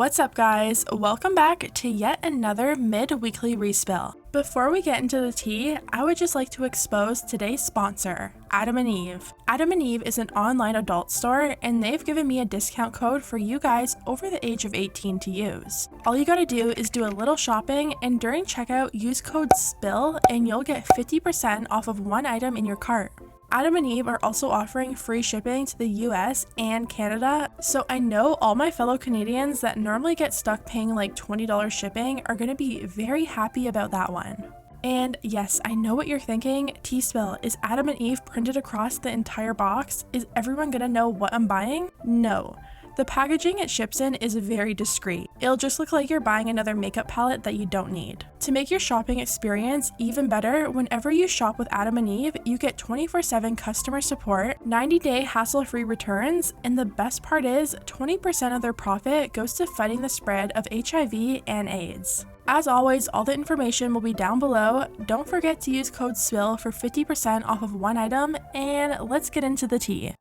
What's up guys, welcome back to yet another mid-weekly respill. Before we get into the tea, I would just like to expose today's sponsor, Adam & Eve. Adam & Eve is an online adult store and they've given me a discount code for you guys over the age of 18 to use. All you gotta do is do a little shopping and during checkout use code SPILL and you'll get 50% off of one item in your cart. Adam & Eve are also offering free shipping to the US and Canada, so I know all my fellow Canadians that normally get stuck paying like $20 shipping are going to be very happy about that one. And yes, I know what you're thinking, T-Spill, is Adam & Eve printed across the entire box? Is everyone going to know what I'm buying? No. The packaging it ships in is very discreet. It'll just look like you're buying another makeup palette that you don't need. To make your shopping experience even better, whenever you shop with Adam & Eve, you get 24/7 customer support, 90-day hassle-free returns, and the best part is 20% of their profit goes to fighting the spread of HIV and AIDS. As always, all the information will be down below. Don't forget to use code SPILL for 50% off of one item, and let's get into the tea.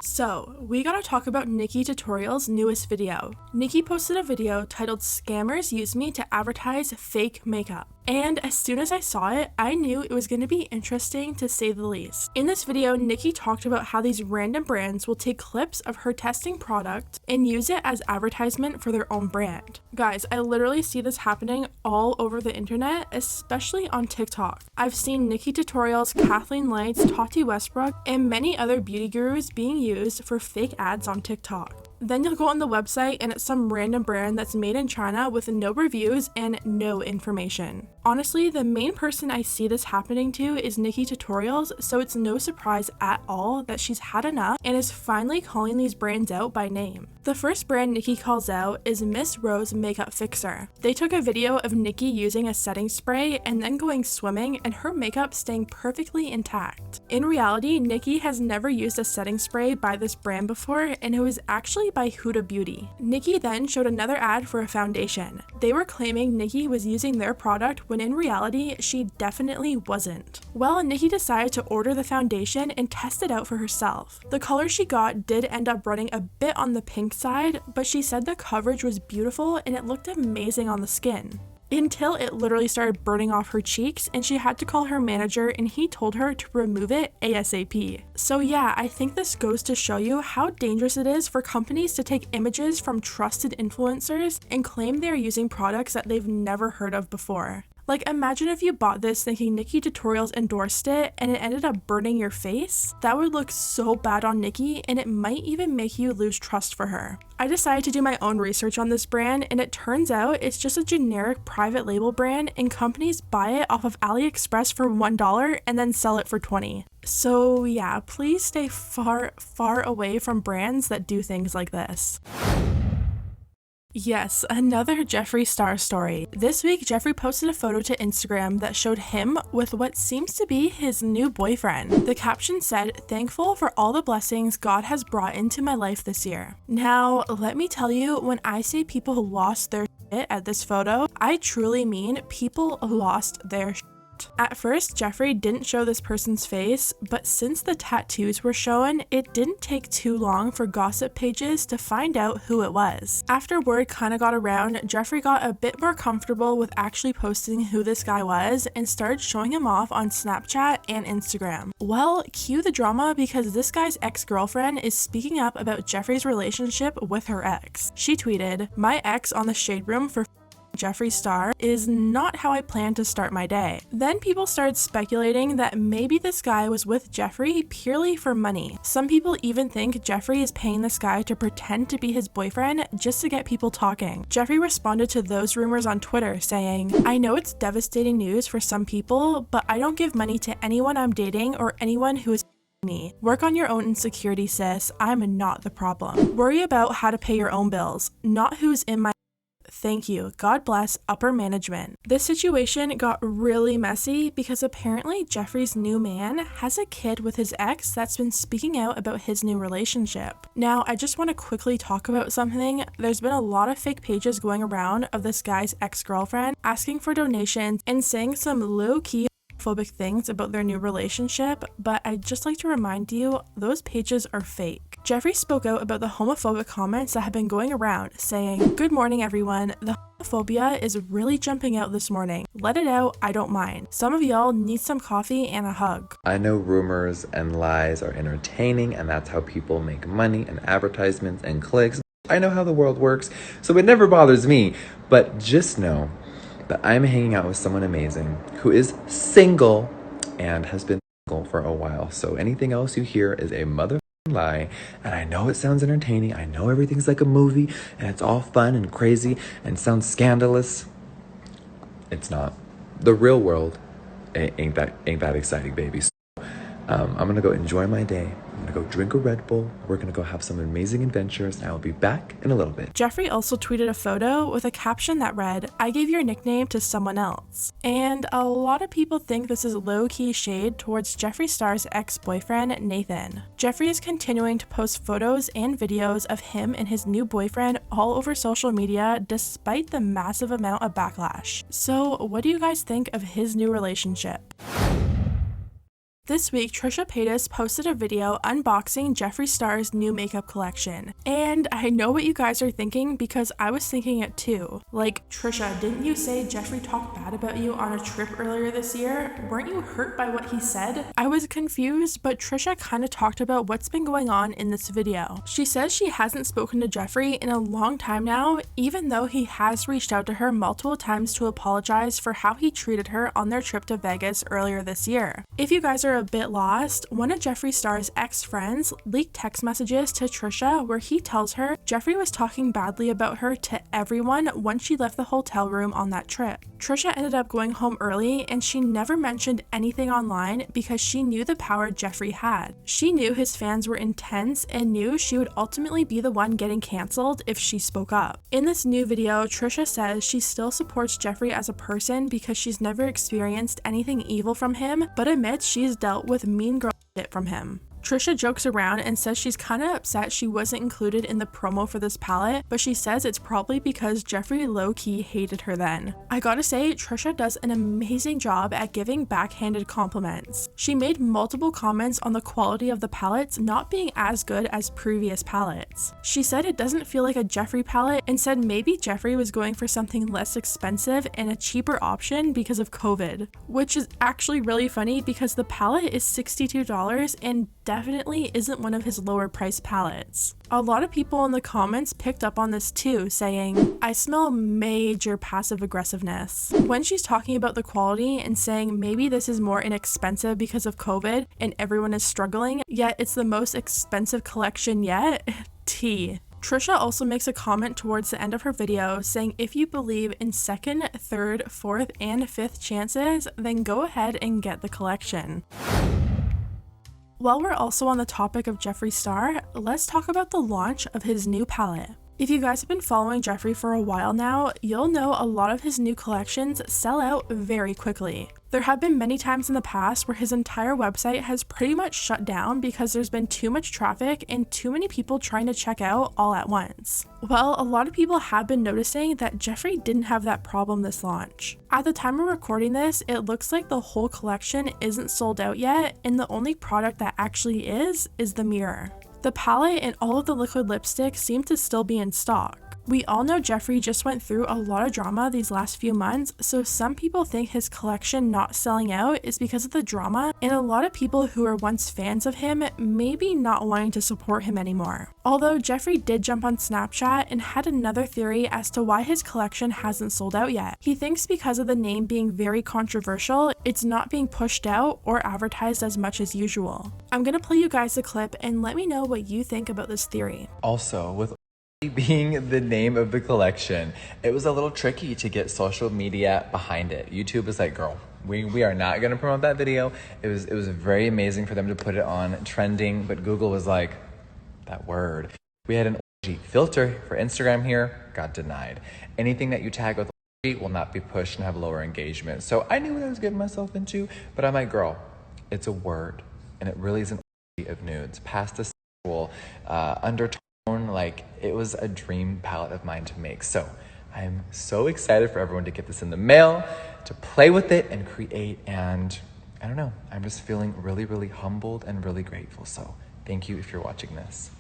So, we gotta talk about NIKKIE Tutorials' newest video. NIKKIE posted a video titled "Scammers Use Me to Advertise Fake Makeup." And as soon as I saw it, I knew it was going to be interesting to say the least. In this video, NIKKIE talked about how these random brands will take clips of her testing product and use it as advertisement for their own brand. Guys, I literally see this happening all over the internet, especially on TikTok. I've seen NIKKIE Tutorials, Kathleen Lights, Tati Westbrook, and many other beauty gurus being used for fake ads on TikTok. Then you'll go on the website and it's some random brand that's made in China with no reviews and no information. Honestly, the main person I see this happening to is NIKKIE Tutorials, so it's no surprise at all that she's had enough and is finally calling these brands out by name. The first brand NIKKIE calls out is Miss Rose Makeup Fixer. They took a video of NIKKIE using a setting spray and then going swimming and her makeup staying perfectly intact. In reality, NIKKIE has never used a setting spray by this brand before and it was actually by Huda Beauty. NIKKIE then showed another ad for a foundation. They were claiming NIKKIE was using their product when in reality, she definitely wasn't. Well, NIKKIE decided to order the foundation and test it out for herself. The color she got did end up running a bit on the pink side, but she said the coverage was beautiful and it looked amazing on the skin. Until it literally started burning off her cheeks and she had to call her manager and he told her to remove it ASAP. So yeah, I think this goes to show you how dangerous it is for companies to take images from trusted influencers and claim they're using products that they've never heard of before. Like, imagine if you bought this thinking NIKKIE Tutorials endorsed it and it ended up burning your face. That would look so bad on NIKKIE and it might even make you lose trust for her. I decided to do my own research on this brand and it turns out it's just a generic private label brand and companies buy it off of AliExpress for $1 and then sell it for $20. So yeah, please stay far away from brands that do things like this. Yes, another Jeffree Star story. This week, Jeffree posted a photo to Instagram that showed him with what seems to be his new boyfriend. The caption said, "Thankful for all the blessings God has brought into my life this year." Now, let me tell you, when I say people lost their shit at this photo, I truly mean people lost their shit. At first, Jeffree didn't show this person's face, but since the tattoos were shown, it didn't take too long for gossip pages to find out who it was. After word kinda got around, Jeffree got a bit more comfortable with actually posting who this guy was and started showing him off on Snapchat and Instagram. Well, cue the drama because this guy's ex-girlfriend is speaking up about Jeffree's relationship with her ex. She tweeted, "My ex on the shade room for Jeffree Star is not how I plan to start my day." Then people started speculating that maybe this guy was with Jeffree purely for money. Some people even think Jeffree is paying this guy to pretend to be his boyfriend just to get people talking. Jeffree responded to those rumors on Twitter saying, "I know it's devastating news for some people, but I don't give money to anyone I'm dating or anyone who is me. Work on your own insecurity, sis. I'm not the problem. Worry about how to pay your own bills, not who's in my Thank you. God bless upper management." This situation got really messy because apparently Jeffree's new man has a kid with his ex that's been speaking out about his new relationship. Now, I just want to quickly talk about something. There's been a lot of fake pages going around of this guy's ex-girlfriend asking for donations and saying some low-key homophobic things about their new relationship, but I'd just like to remind you, those pages are fake. Jeffree spoke out about the homophobic comments that have been going around, saying, "Good morning everyone, the homophobia is really jumping out this morning. Let it out, I don't mind. Some of y'all need some coffee and a hug." I know rumors and lies are entertaining, and that's how people make money and advertisements and clicks. I know how the world works, so it never bothers me. But just know that I'm hanging out with someone amazing who is single and has been single for a while. So anything else you hear is a mother lie. And I know it sounds entertaining. I know everything's like a movie and it's all fun and crazy and sounds scandalous. It's not. The real world ain't that exciting, baby. So, I'm gonna go enjoy my day. I'm gonna go drink a Red Bull. We're gonna go have some amazing adventures, and I will be back in a little bit. Jeffree also tweeted a photo with a caption that read, "I gave your nickname to someone else." And a lot of people think this is low-key shade towards Jeffree Star's ex-boyfriend, Nathan. Jeffree is continuing to post photos and videos of him and his new boyfriend all over social media despite the massive amount of backlash. So what do you guys think of his new relationship? This week, Trisha PAYTAS posted a video unboxing Jeffree Star's new makeup collection. And I know what you guys are thinking because I was thinking it too. Like, Trisha, didn't you say Jeffree talked bad about you on a trip earlier this year? Weren't you hurt by what he said? I was confused, but Trisha kind of talked about what's been going on in this video. She says she hasn't spoken to Jeffree in a long time now, even though he has reached out to her multiple times to apologize for how he treated her on their trip to Vegas earlier this year. If you guys are a bit lost, one of Jeffree Star's ex-friends leaked text messages to Trisha where he tells her Jeffree was talking badly about her to everyone once she left the hotel room on that trip. Trisha ended up going home early and she never mentioned anything online because she knew the power Jeffree had. She knew his fans were intense and knew she would ultimately be the one getting cancelled if she spoke up. In this new video, Trisha says she still supports Jeffree as a person because she's never experienced anything evil from him, but admits she's dealt with mean girl shit from him. Trisha jokes around and says she's kind of upset she wasn't included in the promo for this palette, but she says it's probably because Jeffree low-key hated her then. I gotta say, Trisha does an amazing job at giving backhanded compliments. She made multiple comments on the quality of the palettes not being as good as previous palettes. She said it doesn't feel like a Jeffree palette and said maybe Jeffree was going for something less expensive and a cheaper option because of COVID, which is actually really funny because the palette is $62 and definitely isn't one of his lower price palettes. A lot of people in the comments picked up on this too, saying, "I smell major passive aggressiveness." When she's talking about the quality and saying maybe this is more inexpensive because of COVID and everyone is struggling, yet it's the most expensive collection yet, tea. Trisha also makes a comment towards the end of her video saying if you believe in second, third, fourth, and fifth chances, then go ahead and get the collection. While we're also on the topic of Jeffree Star, let's talk about the launch of his new palette. If you guys have been following Jeffree for a while now, you'll know a lot of his new collections sell out very quickly. There have been many times in the past where his entire website has pretty much shut down because there's been too much traffic and too many people trying to check out all at once. Well, a lot of people have been noticing that Jeffree didn't have that problem this launch. At the time of recording this, it looks like the whole collection isn't sold out yet, and the only product that actually is the mirror. The palette and all of the liquid lipstick seem to still be in stock. We all know Jeffree just went through a lot of drama these last few months, so some people think his collection not selling out is because of the drama, and a lot of people who were once fans of him maybe not wanting to support him anymore. Although Jeffree did jump on Snapchat and had another theory as to why his collection hasn't sold out yet. He thinks because of the name being very controversial, it's not being pushed out or advertised as much as usual. I'm gonna play you guys a clip and let me know what you think about this theory. Also, with being the name of the collection, it was a little tricky to get social media behind it. YouTube was like, girl, we are not going to promote that video. It was very amazing for them to put it on trending, but Google was like, that word. We had an orgy filter for Instagram here, got denied. Anything that you tag with orgy will not be pushed and have lower engagement. So I knew what I was getting myself into, but I'm like, girl, it's a word, and it really is an orgy of nudes, past the sexual undertone. Like, it was a dream palette of mine to make. So I'm so excited for everyone to get this in the mail, to play with it and create and I don't know, I'm just feeling really, really humbled and really grateful. So thank you if you're watching this.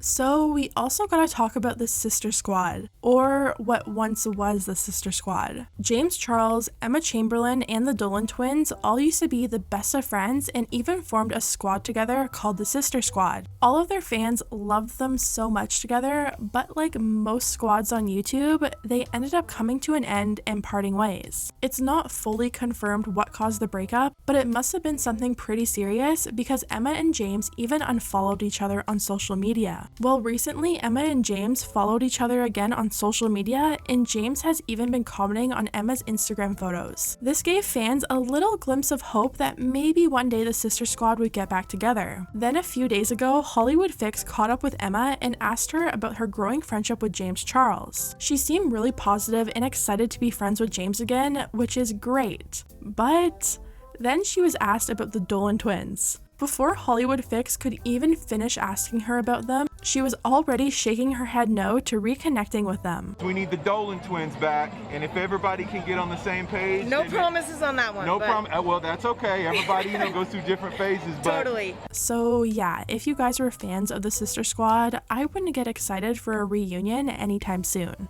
So we also gotta talk about the Sister Squad, or what once was the Sister Squad. James Charles, Emma Chamberlain, and the Dolan twins all used to be the best of friends and even formed a squad together called the Sister Squad. All of their fans loved them so much together, but like most squads on YouTube, they ended up coming to an end and parting ways. It's not fully confirmed what caused the breakup, but it must have been something pretty serious because Emma and James even unfollowed each other on social media. Well, recently Emma and James followed each other again on social media, and James has even been commenting on Emma's Instagram photos. This gave fans a little glimpse of hope that maybe one day the Sister Squad would get back together. Then a few days ago, Hollywood Fix caught up with Emma and asked her about her growing friendship with James Charles. She seemed really positive and excited to be friends with James again, which is great. But then she was asked about the Dolan twins. Before Hollywood Fix could even finish asking her about them, she was already shaking her head no to reconnecting with them. We need the Dolan twins back, and if everybody can get on the same page. No promises on that one. No promise. Well, that's okay. Everybody, goes through different phases. But Totally. So yeah, if you guys were fans of the Sister Squad, I wouldn't get excited for a reunion anytime soon.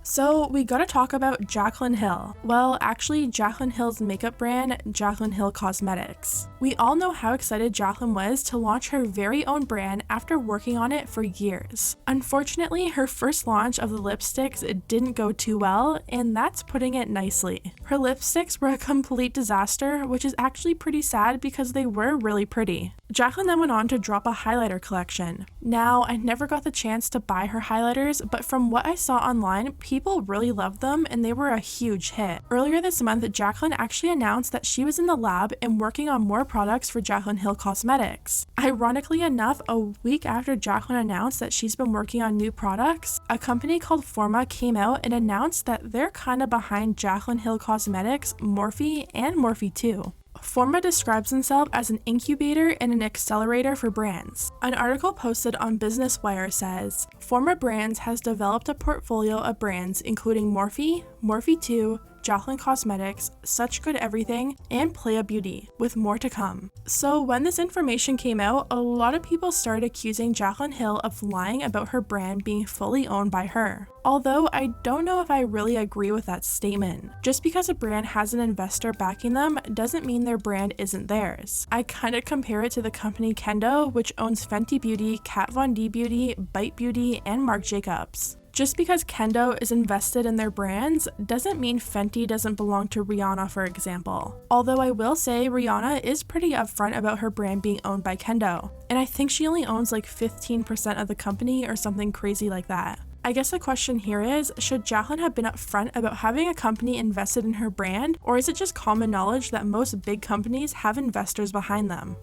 So we gotta talk about Jaclyn Hill. Well, actually Jaclyn Hill's makeup brand, Jaclyn Hill Cosmetics. We all know how excited Jaclyn was to launch her very own brand after working on it for years. Unfortunately, her first launch of the lipsticks didn't go too well, and that's putting it nicely. Her lipsticks were a complete disaster, which is actually pretty sad because they were really pretty. Jaclyn then went on to drop a highlighter collection. Now, I never got the chance to buy her highlighters, but from what I saw online, people really loved them and they were a huge hit. Earlier this month, Jaclyn actually announced that she was in the lab and working on more products for Jaclyn Hill Cosmetics. Ironically enough, a week after Jaclyn announced that she's been working on new products, a company called Forma came out and announced that they're kinda behind Jaclyn Hill Cosmetics, Morphe, and Morphe 2. Forma describes himself as an incubator and an accelerator for brands. An article posted on Business Wire says, Forma Brands has developed a portfolio of brands including Morphe, Morphe 2, Jaclyn Cosmetics, Such Good Everything, and Playa Beauty, with more to come. So when this information came out, a lot of people started accusing Jaclyn Hill of lying about her brand being fully owned by her. Although I don't know if I really agree with that statement. Just because a brand has an investor backing them doesn't mean their brand isn't theirs. I kinda compare it to the company Kendo, which owns Fenty Beauty, Kat Von D Beauty, Bite Beauty, and Marc Jacobs. Just because Kendo is invested in their brands doesn't mean Fenty doesn't belong to Rihanna, for example. Although I will say Rihanna is pretty upfront about her brand being owned by Kendo, and I think she only owns like 15% of the company or something crazy like that. I guess the question here is, should Jaclyn have been upfront about having a company invested in her brand, or is it just common knowledge that most big companies have investors behind them?